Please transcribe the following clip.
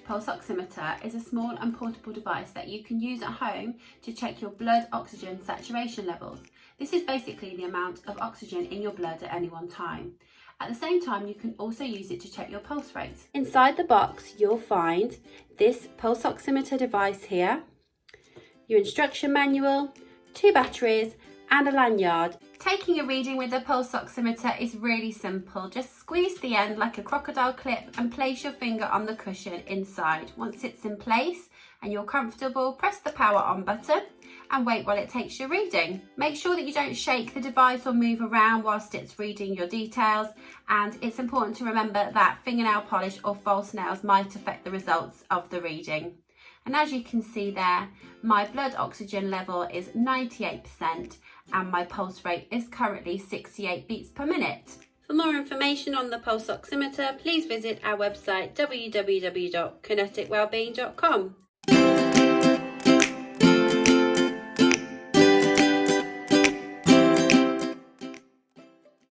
Pulse Oximeter is a small and portable device that you can use at home to check your blood oxygen saturation levels. This is basically the amount of oxygen in your blood at any one time. At the same time, you can also use it to check your pulse rate. Inside the box, you'll find this pulse oximeter device here, your instruction manual, 2 batteries, and a lanyard. Taking a reading with a pulse oximeter is really simple. Just squeeze the end like a crocodile clip and place your finger on the cushion inside. Once it's in place and you're comfortable, press the power on button and wait while it takes your reading. Make sure that you don't shake the device or move around whilst it's reading your details, and it's important to remember that fingernail polish or false nails might affect the results of the reading. And as you can see there, my blood oxygen level is 98% and my pulse rate is currently 68 beats per minute. For more information on the pulse oximeter, please visit our website www.kinetikwellbeing.com.